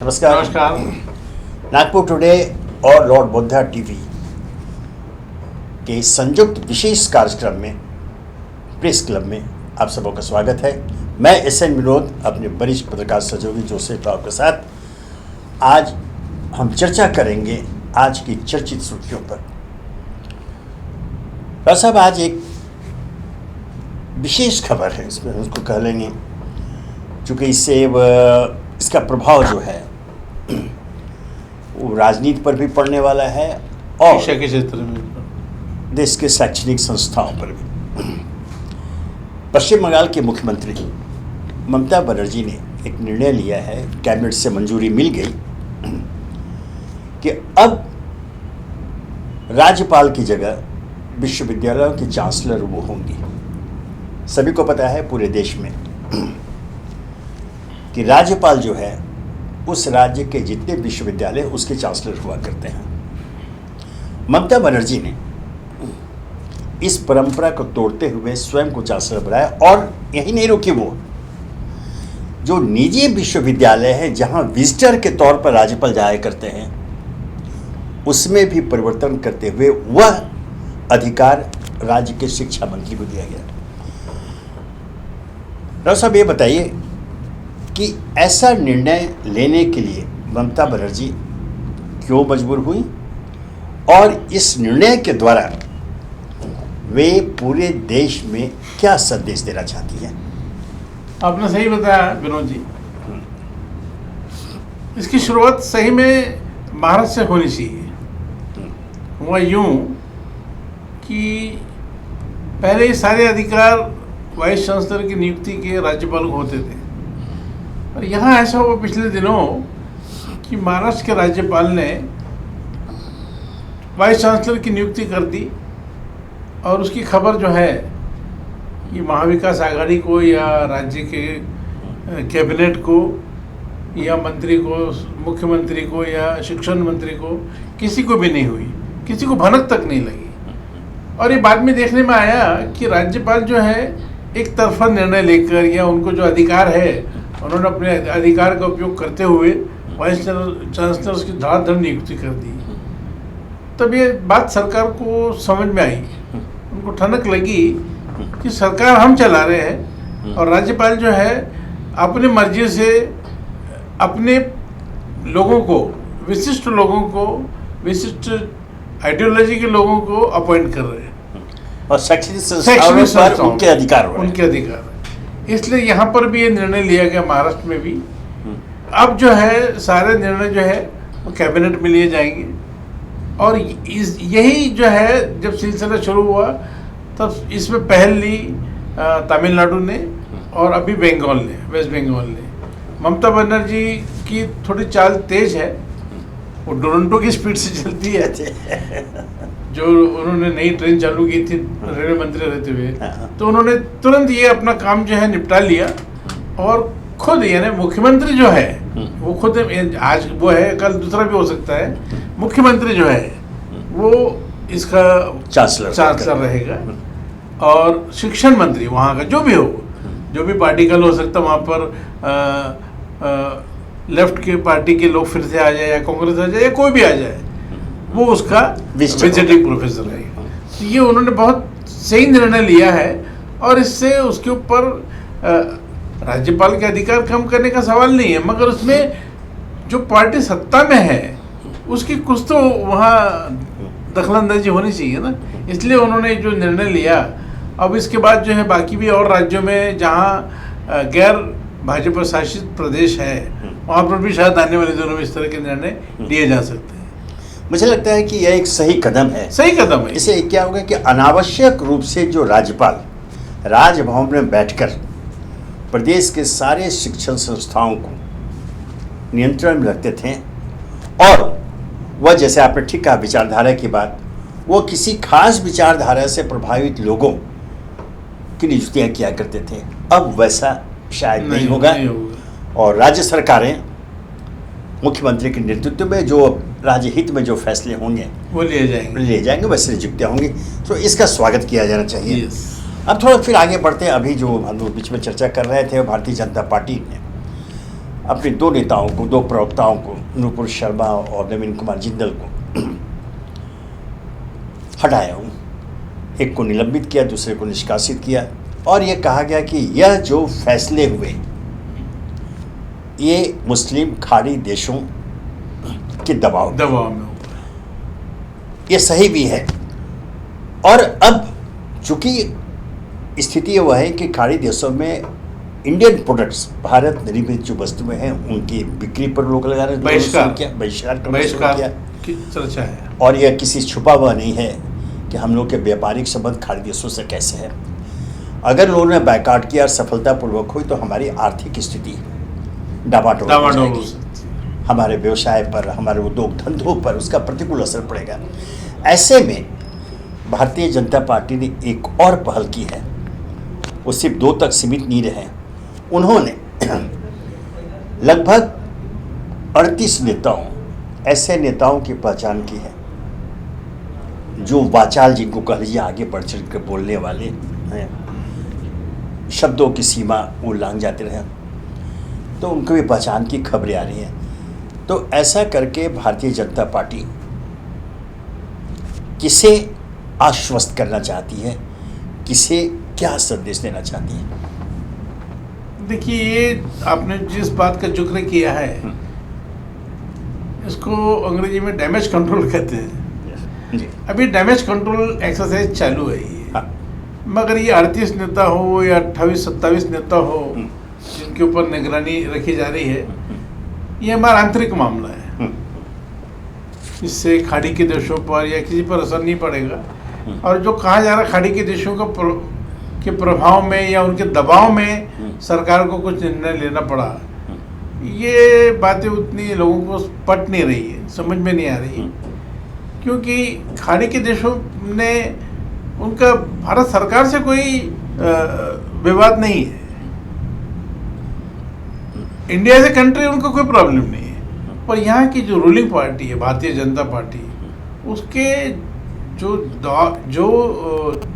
नमस्कार। नमस्कार। नागपुर टुडे और लॉर्ड बुद्धा टीवी के संयुक्त विशेष कार्यक्रम में प्रेस क्लब में आप सबों का स्वागत है। मैं एस.एन. विनोद अपने वरिष्ठ पत्रकार सहयोगी जोसेफ राव के साथ आज हम चर्चा करेंगे आज की चर्चित सुर्खियों पर। राव साहब, आज एक विशेष खबर है, इसमें उसको कह लेंगे, चूँकि इससे इसका प्रभाव जो है वो राजनीति पर भी पड़ने वाला है और शिक्षा के क्षेत्र में, देश के शैक्षणिक संस्थाओं पर भी। पश्चिम बंगाल के मुख्यमंत्री ममता बनर्जी ने एक निर्णय लिया है, कैबिनेट से मंजूरी मिल गई कि अब राज्यपाल की जगह विश्वविद्यालयों की चांसलर वो होंगी। सभी को पता है पूरे देश में कि राज्यपाल जो है उस राज्य के जितने विश्वविद्यालय उसके चांसलर हुआ करते हैं। ममता बनर्जी ने इस परंपरा को तोड़ते हुए स्वयं को चांसलर बनाया और यही नहीं रुकी, वो जो निजी विश्वविद्यालय है जहां विजिटर के तौर पर राज्यपाल जाया करते हैं उसमें भी परिवर्तन करते हुए वह अधिकार राज्य के शिक्षा मंत्री को दिया गया। राव साहब, ये बताइए कि ऐसा निर्णय लेने के लिए ममता बनर्जी क्यों मजबूर हुई और इस निर्णय के द्वारा वे पूरे देश में क्या संदेश देना चाहती हैं? आपने सही बताया विनोद जी। इसकी शुरुआत सही में महाराष्ट्र से होनी चाहिए। हुआ यूं कि पहले ये सारे अधिकार वाइस चांसलर की नियुक्ति के राज्यपाल को होते थे, और यहाँ ऐसा हुआ पिछले दिनों कि महाराष्ट्र के राज्यपाल ने वाइस चांसलर की नियुक्ति कर दी, और उसकी खबर जो है कि महाविकास आघाड़ी को या राज्य के कैबिनेट को या मंत्री को, मुख्यमंत्री को या शिक्षण मंत्री को, किसी को भी नहीं हुई, किसी को भनक तक नहीं लगी। और ये बाद में देखने में आया कि राज्यपाल जो है एक तरफा निर्णय लेकर या उनको जो अधिकार है उन्होंने अपने अधिकार का उपयोग करते हुए वाइस चांसलर की धड़ाधड़ नियुक्ति कर दी। तब ये बात सरकार को समझ में आई, उनको ठनक लगी कि सरकार हम चला रहे हैं और राज्यपाल जो है अपनी मर्जी से अपने लोगों को, विशिष्ट लोगों को, विशिष्ट आइडियोलॉजी के लोगों को अपॉइंट कर रहे हैं और शैक्षणिक संस्थाओं पर उनके अधिकार हो रहे हैं। उनके अधिकार है। इसलिए यहाँ पर भी ये निर्णय लिया गया, महाराष्ट्र में भी। अब जो है सारे निर्णय जो है वो कैबिनेट में लिए जाएंगे, और यही जो है जब सिलसिला शुरू हुआ तब इसमें पहल ली तमिलनाडु ने और अभी बंगाल ने, वेस्ट बंगाल ने। ममता बनर्जी की थोड़ी चाल तेज है, वो टोरंटो की स्पीड से चलती है। जो उन्होंने नई ट्रेन चालू की थी रेलवे मंत्री रहते हुए, तो उन्होंने तुरंत ये अपना काम जो है निपटा लिया, और खुद यानी मुख्यमंत्री जो है वो खुद, आज वो है कल दूसरा भी हो सकता है, मुख्यमंत्री जो है वो इसका चांसलर रहेगा, और शिक्षण मंत्री वहाँ का जो भी हो, जो भी पार्टी का हो सकता है, वहाँ पर लेफ्ट के पार्टी के लोग फिर से आ जाए या कांग्रेस आ जाए या कोई भी आ जाए, वो उसका विजिटिंग प्रोफेसर है। तो ये उन्होंने बहुत सही निर्णय लिया है, और इससे उसके ऊपर राज्यपाल के अधिकार कम करने का सवाल नहीं है, मगर उसमें जो पार्टी सत्ता में है उसकी कुछ तो वहाँ दखलंदाजी होनी चाहिए ना। इसलिए उन्होंने जो निर्णय लिया, अब इसके बाद जो है बाकी भी और राज्यों में जहाँ गैर भाजपा शासित प्रदेश है वहाँ पर भी शायद आने वाले दिनों में इस तरह के निर्णय लिए जा सकते हैं। मुझे लगता है कि यह एक सही कदम है। सही कदम है। इससे क्या होगा कि अनावश्यक रूप से जो राज्यपाल राजभवन में बैठकर प्रदेश के सारे शिक्षण संस्थाओं को नियंत्रण में रखते थे, और वह, जैसे आपने ठीक कहा, विचारधारा की बात, वो किसी खास विचारधारा से प्रभावित लोगों की नियुक्तियां किया करते थे, अब वैसा शायद नहीं होगा। और राज्य सरकारें मुख्यमंत्री के नेतृत्व में जो राज्य हित में जो फैसले होंगे वो लिए जाएंगे, वैसे नियुक्तियां होंगी, तो इसका स्वागत किया जाना चाहिए। Yes. अब थोड़ा फिर आगे बढ़ते हैं। अभी जो हम लोग बीच में चर्चा कर रहे थे, भारतीय जनता पार्टी ने अपने दो नेताओं को, दो प्रवक्ताओं को, नूपुर शर्मा और नवीन कुमार जिंदल को हटाया हूँ। एक को निलंबित किया, दूसरे को निष्कासित किया, और ये कहा गया कि यह जो फैसले हुए ये मुस्लिम खाड़ी देशों के दबाव में हुआ, ये सही भी है। और अब चूंकि स्थिति वह है कि खाड़ी देशों में इंडियन प्रोडक्ट्स, भारत निर्मित जो वस्तुएं हैं उनकी बिक्री पर रोक लगाने बहिष्कार किया की चर्चा है। और यह किसी छुपा हुआ नहीं है कि हम लोग के व्यापारिक संबंध खाड़ी देशों से कैसे है। अगर लोगों ने बायकॉट किया और सफलतापूर्वक हुई तो हमारी आर्थिक स्थिति डामाडोल हो जाएगी, हमारे व्यवसाय पर, हमारे उद्योग धंधों पर उसका प्रतिकूल असर पड़ेगा। ऐसे में भारतीय जनता पार्टी ने एक और पहल की है, वो सिर्फ 2 तक सीमित नहीं रहे। उन्होंने लगभग 38 नेताओं, ऐसे नेताओं की पहचान की है जो वाचाल, जिनको कह लीजिए आगे बढ़ चढ़ कर बोलने वाले हैं, शब्दों की सीमा वो लांघ जाते रहे, तो उनको भी पहचान की खबरें आ रही हैं। तो ऐसा करके भारतीय जनता पार्टी किसे आश्वस्त करना चाहती है, किसे क्या संदेश देना चाहती है? देखिए, ये आपने जिस बात का जिक्र किया है इसको अंग्रेजी में डैमेज कंट्रोल कहते हैं। जी। अभी डैमेज कंट्रोल एक्सरसाइज चालू है ये। हाँ। मगर ये 38 नेता हो या 28-27 नेता हो जिनके ऊपर निगरानी रखी जा रही है, ये हमारा आंतरिक मामला है। इससे खाड़ी के देशों पर या किसी पर असर नहीं पड़ेगा। और जो कहा जा रहा है खाड़ी के देशों के प्रभाव में या उनके दबाव में सरकार को कुछ निर्णय लेना पड़ा, ये बातें उतनी लोगों को पट नहीं रही है, समझ में नहीं आ रही है। क्योंकि खाड़ी के देशों ने, उनका भारत सरकार से कोई विवाद नहीं है। इंडिया एज ए कंट्री उनको कोई प्रॉब्लम नहीं है। पर यहाँ की जो रूलिंग पार्टी है भारतीय जनता पार्टी, उसके जो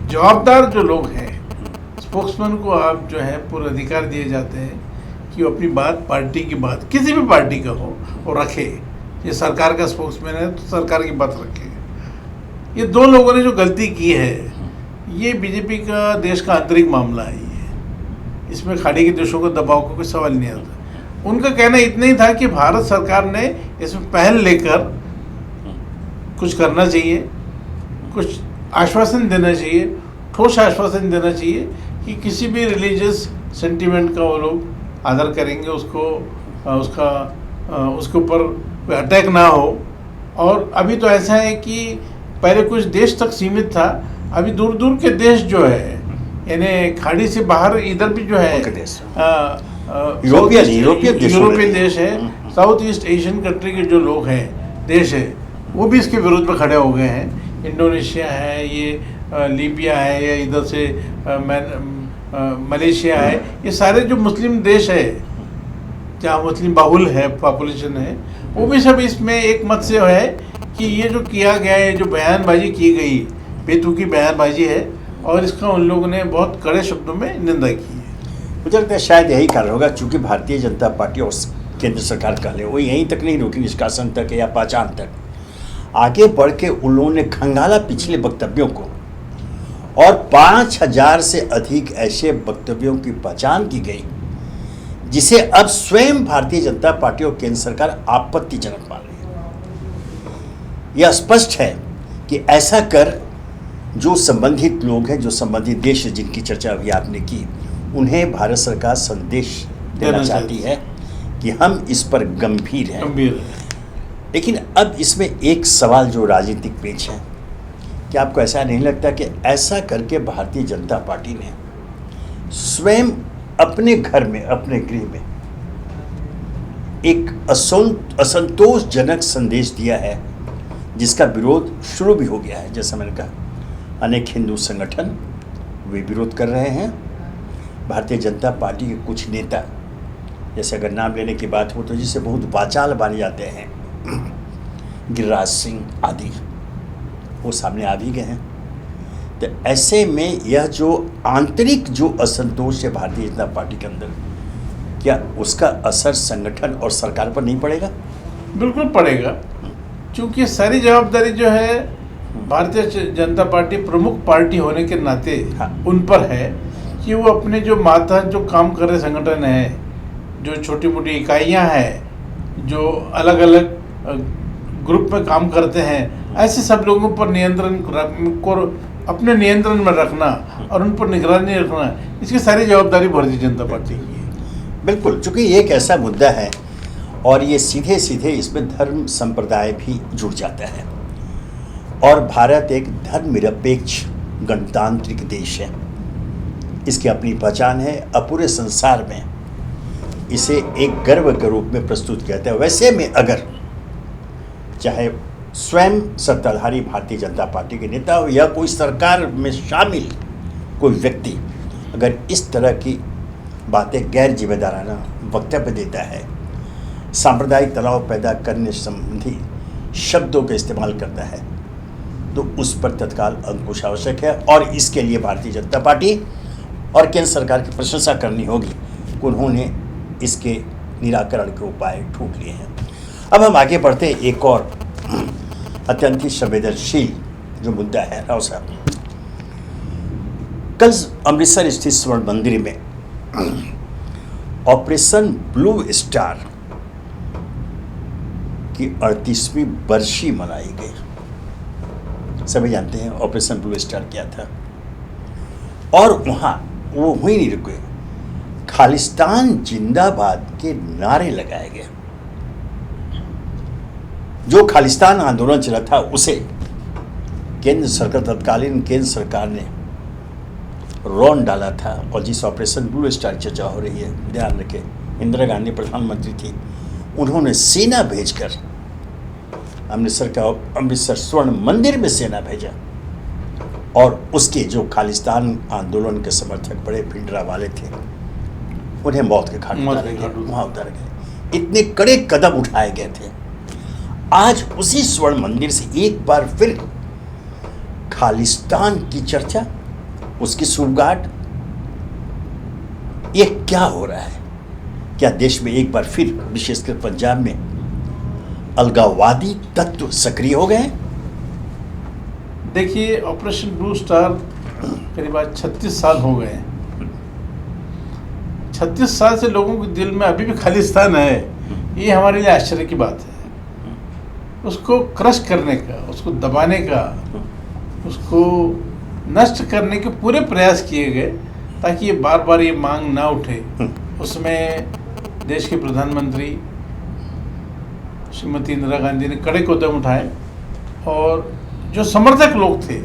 जवाबदार जो लोग हैं, स्पोक्समैन को आप जो है पूरे अधिकार दिए जाते हैं कि वो अपनी बात, पार्टी की बात, किसी भी पार्टी का हो, वो रखे। ये सरकार का स्पोक्समैन है तो सरकार की बात रखे। ये 2 लोगों ने जो गलती की है, ये बीजेपी का देश का आंतरिक मामला है। ये इसमें खाड़ी के देशों को दबाव का कोई सवाल नहीं आता। उनका कहना इतना ही था कि भारत सरकार ने इसमें पहल लेकर कुछ करना चाहिए, कुछ आश्वासन देना चाहिए, ठोस आश्वासन देना चाहिए कि किसी भी रिलीजियस सेंटीमेंट का वो लोग आदर करेंगे, उसके ऊपर कोई अटैक ना हो। और अभी तो ऐसा है कि पहले कुछ देश तक सीमित था, अभी दूर दूर के देश जो है, यानी खाड़ी से बाहर इधर भी जो है यूरोपियन देश है, साउथ ईस्ट एशियन कंट्री के जो लोग हैं, देश है, वो भी इसके विरोध में खड़े हो गए हैं। इंडोनेशिया है, ये लीबिया है, या इधर से मलेशिया है, ये सारे जो मुस्लिम देश है जहाँ मुस्लिम बाहुल है, पॉपुलेशन है, वो भी सब इसमें एक मत से है कि ये जो किया गया है, जो बयानबाजी की गई, बेतुकी बयानबाजी है, और इसका उन लोगों ने बहुत कड़े शब्दों में निंदा की है। मुझे लगता है शायद यही कारण होगा, चूंकि भारतीय जनता पार्टी और केंद्र सरकार का ले वो यहीं तक नहीं रुकी, निष्कासन तक या पहचान तक आगे बढ़ के उन लोगों ने खंगाला पिछले वक्तव्यों को, और 5000 से अधिक ऐसे वक्तव्यों की पहचान की गई जिसे अब स्वयं भारतीय जनता पार्टी और केंद्र सरकार आपत्तिजनक मान रही है। यह स्पष्ट है कि ऐसा कर जो संबंधित लोग हैं, जो संबंधित देश जिनकी चर्चा अभी आपने की, उन्हें भारत सरकार संदेश देना चाहती है कि हम इस पर गंभीर हैं। लेकिन अब इसमें एक सवाल जो राजनीतिक पेच है, कि आपको ऐसा नहीं लगता कि ऐसा करके भारतीय जनता पार्टी ने स्वयं अपने घर में, अपने गृह में एक असंतोषजनक संदेश दिया है, जिसका विरोध शुरू भी हो गया है। जैसा मैंने कहा, अनेक हिंदू संगठन वे विरोध कर रहे हैं। भारतीय जनता पार्टी के कुछ नेता, जैसे अगर नाम लेने की बात हो तो जिसे बहुत वाचाल माने जाते हैं, गिरिराज सिंह आदि, वो सामने आ भी गए हैं। तो ऐसे में यह जो आंतरिक जो असंतोष है भारतीय जनता पार्टी के अंदर, क्या उसका असर संगठन और सरकार पर नहीं पड़ेगा? बिल्कुल पड़ेगा, क्योंकि सारी जवाबदारी जो है भारतीय जनता पार्टी प्रमुख पार्टी होने के नाते हाँ। उन पर है कि वो अपने जो मातहत जो काम कर रहे संगठन है, जो छोटी मोटी इकाइयां हैं, जो अलग अलग ग्रुप में काम करते हैं, ऐसे सब लोगों पर नियंत्रण को अपने नियंत्रण में रखना और उन पर निगरानी रखना, इसकी सारी जवाबदारी भारतीय जनता पार्टी की है। बिल्कुल, चूंकि ये एक ऐसा मुद्दा है और ये सीधे सीधे इसमें धर्म संप्रदाय भी जुड़ जाता है, और भारत एक धर्मनिरपेक्ष गणतांत्रिक देश है, इसकी अपनी पहचान है, अब पूरे संसार में इसे एक गर्व के रूप में प्रस्तुत किया जाता है। वैसे में अगर चाहे स्वयं सत्ताधारी भारतीय जनता पार्टी के नेता हो या कोई सरकार में शामिल कोई व्यक्ति अगर इस तरह की बातें गैर जिम्मेदाराना वक्तव्य देता है, सांप्रदायिक तनाव पैदा करने संबंधी शब्दों का इस्तेमाल करता है, तो उस पर तत्काल अंकुश आवश्यक है। और इसके लिए भारतीय जनता पार्टी और केंद्र सरकार की प्रशंसा करनी होगी कि उन्होंने इसके निराकरण के उपाय ढूंढ लिए हैं। अब हम आगे बढ़ते हैं, एक और अत्यंत ही संवेदनशील जो मुद्दा है राव साहब, कल अमृतसर स्थित स्वर्ण मंदिर में ऑपरेशन ब्लू स्टार की 38वीं बरसी मनाई गई। सभी जानते हैं ऑपरेशन ब्लू स्टार क्या था, और वहां वो वहीं नहीं रुके, खालिस्तान जिंदाबाद के नारे लगाए गए। जो खालिस्तान आंदोलन चला था उसे केंद्र सरकार, तत्कालीन केंद्र सरकार ने रौन डाला था, और जिस ऑपरेशन ब्लू स्टार चर्चा हो रही है, ध्यान रखें, इंदिरा गांधी प्रधानमंत्री थी, उन्होंने सेना भेजकर अमृतसर स्वर्ण मंदिर में सेना भेजा, और उसके जो खालिस्तान आंदोलन के समर्थक बड़े भिंडरा वाले थे, उन्हें मौत के घाट वहां उतारे गए। इतने कड़े कदम उठाए गए थे। आज उसी स्वर्ण मंदिर से एक बार फिर खालिस्तान की चर्चा, उसकी सुबगाहट, ये क्या हो रहा है? क्या देश में एक बार फिर, विशेषकर पंजाब में, अलगाववादी तत्व सक्रिय हो गए? देखिए, ऑपरेशन ब्लू स्टार करीब 36 साल हो गए। 36 साल से लोगों के दिल में अभी भी खालिस्तान है, ये हमारे लिए आश्चर्य की बात है। उसको क्रश करने का, उसको दबाने का, उसको नष्ट करने के पूरे प्रयास किए गए ताकि ये बार बार ये मांग ना उठे। उसमें देश के प्रधानमंत्री श्रीमती इंदिरा गांधी ने कड़े कदम उठाए, और जो समर्थक लोग थे,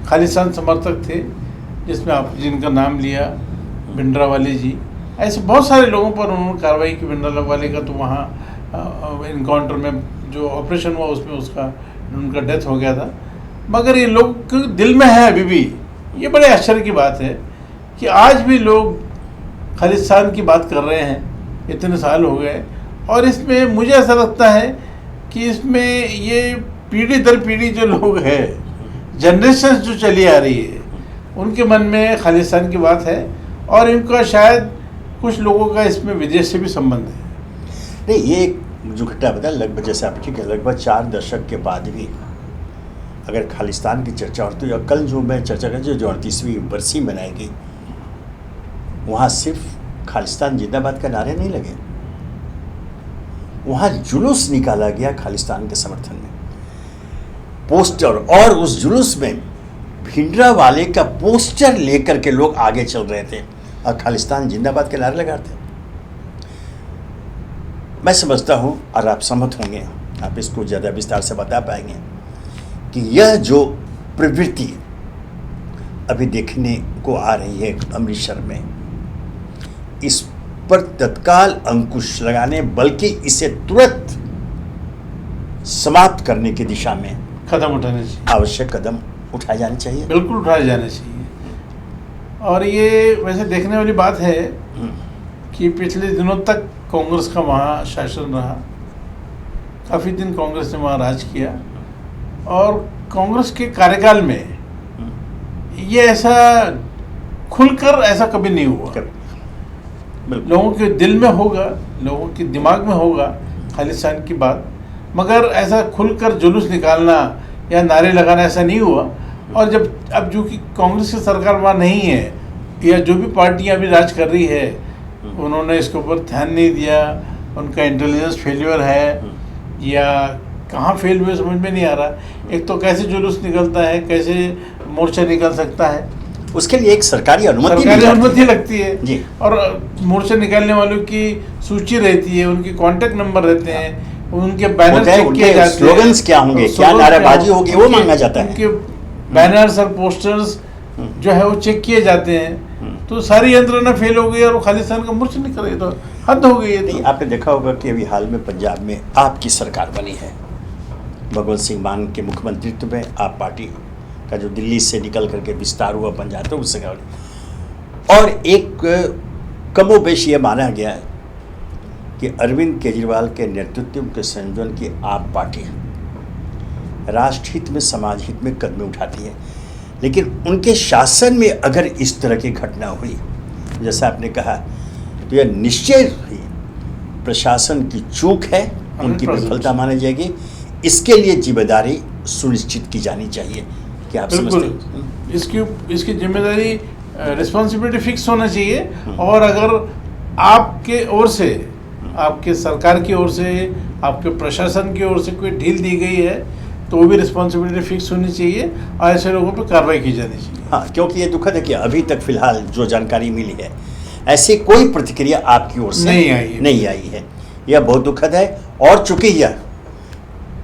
खालिस्तान समर्थक थे, जिसमें आप जिनका नाम लिया, भिंडरा वाले जी, ऐसे बहुत सारे लोगों पर उन्होंने कार्रवाई की। भिंडरा वाले का तो वहाँ इनकाउंटर में जो ऑपरेशन हुआ उसमें उनका डेथ हो गया था, मगर ये लोग के दिल में है अभी भी। ये बड़े आश्चर्य की बात है कि आज भी लोग खालिस्तान की बात कर रहे हैं, इतने साल हो गए। और इसमें मुझे ऐसा लगता है कि इसमें ये पीढ़ी दर पीढ़ी जो लोग हैं, जनरेशन जो चली आ रही है, उनके मन में खालिस्तान की बात है, और इनका शायद कुछ लोगों का इसमें विदेश से भी संबंध है। नहीं, ये जो घटना बता, लगभग जैसे आप ठीक है, लगभग 4 दशक के बाद भी अगर खालिस्तान की चर्चा होती है, कल जो मैं चर्चा कर, जो 38वीं बरसी मनाई गई, वहाँ सिर्फ खालिस्तान जिंदाबाद का नारे नहीं लगे, वहाँ जुलूस निकाला गया खालिस्तान के समर्थन में, पोस्टर, और उस जुलूस में भिंडरा वाले का पोस्टर लेकर के लोग आगे चल रहे थे और खालिस्तान जिंदाबाद के नारे लगाते। मैं समझता हूँ, और आप सहमत होंगे, आप इसको ज़्यादा विस्तार से बता पाएंगे, कि यह जो प्रवृत्ति अभी देखने को आ रही है अमृतसर में, इस पर तत्काल अंकुश लगाने, बल्कि इसे तुरंत समाप्त करने की दिशा में कदम उठाने चाहिए, आवश्यक कदम उठाए जाने चाहिए। बिल्कुल उठाए जाने चाहिए। और ये वैसे देखने वाली बात है कि पिछले दिनों तक कांग्रेस का वहाँ शासन रहा, काफ़ी दिन कांग्रेस ने वहाँ राज किया, और कांग्रेस के कार्यकाल में ये ऐसा खुलकर ऐसा कभी नहीं हुआ। बिल्कुल। लोगों के दिल में होगा, लोगों के दिमाग में होगा खालिस्तान की बात, मगर ऐसा खुलकर जुलूस निकालना या नारे लगाना ऐसा नहीं हुआ। और जब अब जो कि कांग्रेस की सरकार वहाँ नहीं है, या जो भी पार्टियां अभी राज कर रही है, उन्होंने इसके ऊपर ध्यान नहीं दिया, उनका इंटेलिजेंस फेल्योर है या कहाँ फेल हुए समझ में नहीं आ रहा। एक तो कैसे जुलूस निकलता है, कैसे मोर्चा निकल सकता है, उसके लिए एक सरकारी अनुमति अनुमति लगती है जी। और मोर्चा निकालने वालों की सूची रहती है, उनके कांटेक्ट नंबर रहते हैं, उनके बैनर चेक किए जाते हैं, स्लोगन्स क्या होंगे, क्या नारेबाजी होगी, वो मांगा जाता है। उनके बैनर्स और पोस्टर्स जो है वो चेक किए जाते हैं। तो सारी यंत्रणा फेल हो गई और वो खालिस्तान का मोर्चा निकल गई, तो हद हो गई है। नहीं, आपने देखा होगा कि अभी हाल में पंजाब में आपकी सरकार बनी है, भगवंत सिंह मान के मुख्यमंत्रित्व में आप पार्टी का जो दिल्ली से निकल करके विस्तार हुआ पंजाब, तो उससे और एक कमोबेश ये माना गया है कि अरविंद केजरीवाल के नेतृत्व के संयोजन की आप पार्टी राष्ट्रहित में, समाज हित में कदम उठाती है, लेकिन उनके शासन में अगर इस तरह की घटना हुई जैसा आपने कहा, तो यह निश्चय ही प्रशासन की चूक है, उनकी विफलता मानी जाएगी। इसके लिए जिम्मेदारी सुनिश्चित की जानी चाहिए। क्या आप समझते हैं? इसकी जिम्मेदारी, रिस्पॉन्सिबिलिटी फिक्स होना चाहिए। और अगर आपके ओर से, आपके सरकार की ओर से, आपके प्रशासन की ओर से कोई ढील दी गई है, तो वो भी रिस्पॉन्सिबिलिटी फिक्स होनी चाहिए और ऐसे लोगों पर कार्रवाई की जानी चाहिए। हाँ, क्योंकि ये दुखद है कि अभी तक फिलहाल जो जानकारी मिली है, ऐसी कोई प्रतिक्रिया आपकी ओर से नहीं आई है। यह बहुत दुखद है। और चूंकि यह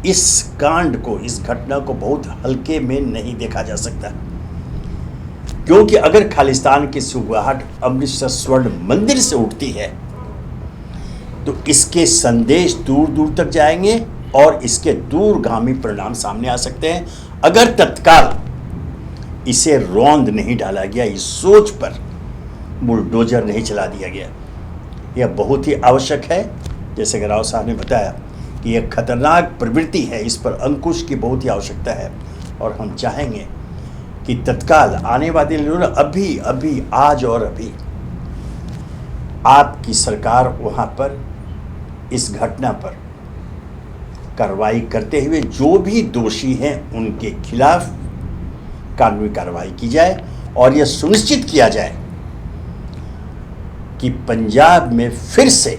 इस कांड को, इस घटना को बहुत हल्के में नहीं देखा जा सकता, क्योंकि अगर खालिस्तान की सुगबुगाहट अमृतसर स्वर्ण मंदिर से उठती है तो इसके संदेश दूर दूर तक जाएंगे और इसके दूरगामी परिणाम सामने आ सकते हैं अगर तत्काल इसे रौंद नहीं डाला गया, इस सोच पर बुलडोजर नहीं चला दिया गया। यह बहुत ही आवश्यक है। जैसे कि राव साहब ने बताया कि यह खतरनाक प्रवृत्ति है, इस पर अंकुश की बहुत ही आवश्यकता है। और हम चाहेंगे कि तत्काल आने वाले दिनों, अभी आज और अभी आपकी सरकार वहाँ पर इस घटना पर कार्रवाई करते हुए जो भी दोषी हैं उनके खिलाफ कानूनी कार्रवाई की जाए और यह सुनिश्चित किया जाए कि पंजाब में फिर से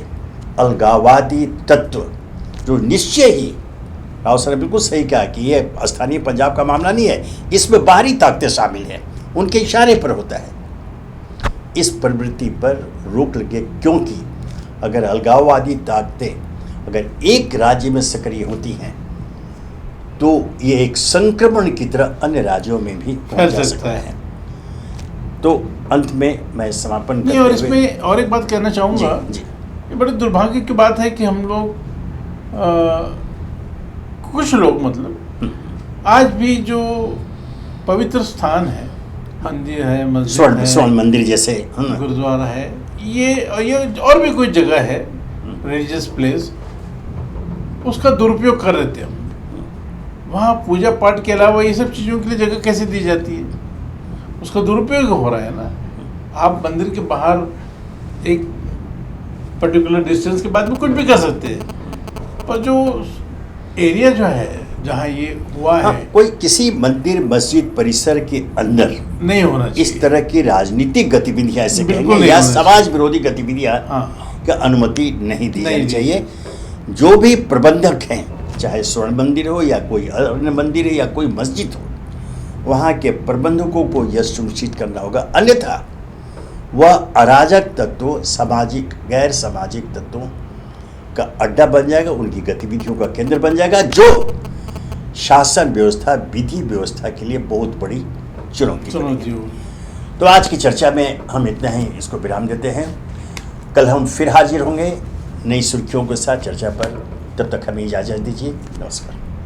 अलगाववादी तत्व, जो निश्चय ही राव साहब ने बिल्कुल सही कहा कि यह स्थानीय पंजाब का मामला नहीं है, इसमें बाहरी ताकतें शामिल हैं, उनके इशारे पर होता है। इस प्रवृत्ति पर रोक लगे, क्योंकि अगर अलगाववादी ताकतें अगर एक राज्य में सक्रिय होती हैं तो ये एक संक्रमण की तरह अन्य राज्यों में भी पहुंच जा सकता है। तो अंत में मैं समापन करते और इसमें और एक बात कहना चाहूँगा, ये बड़े दुर्भाग्य की बात है कि हम लोग कुछ लोग मतलब आज भी जो पवित्र स्थान है, मंदिर है, मस्जिद है, स्वर्ण मंदिर जैसे गुरुद्वारा है, ये और भी कोई जगह है रिलीजियस प्लेस, उसका दुरुपयोग कर देते हैं। वहाँ पूजा पाठ के अलावा ये सब चीज़ों के लिए जगह कैसे दी जाती है, उसका दुरुपयोग हो रहा है ना। आप मंदिर के बाहर एक पर्टिकुलर डिस्टेंस के बाद में कुछ भी कर सकते हैं, पर जो एरिया जो है जहाँ ये हुआ है, कोई किसी मंदिर मस्जिद परिसर के अंदर नहीं होना चाहिए। इस तरह की राजनीतिक गतिविधियां ऐसे बिल्कुल कहेंगे या समाज विरोधी गतिविधियां का अनुमति नहीं दी जानी चाहिए। जो भी प्रबंधक हैं, चाहे स्वर्ण मंदिर हो या कोई अन्य मंदिर है या कोई मस्जिद हो, वहाँ के प्रबंधकों को यह सुनिश्चित करना होगा, अन्यथा वह अराजक तत्वों, सामाजिक गैर सामाजिक तत्वों का अड्डा बन जाएगा, उनकी गतिविधियों का केंद्र बन जाएगा, जो शासन व्यवस्था, विधि व्यवस्था के लिए बहुत बड़ी चुनौती होगी। तो आज की चर्चा में हम इतना ही इसको विराम देते हैं। कल हम फिर हाजिर होंगे नई सुर्खियों के साथ चर्चा पर। तब तक हमें इजाज़त दीजिए। नमस्कार।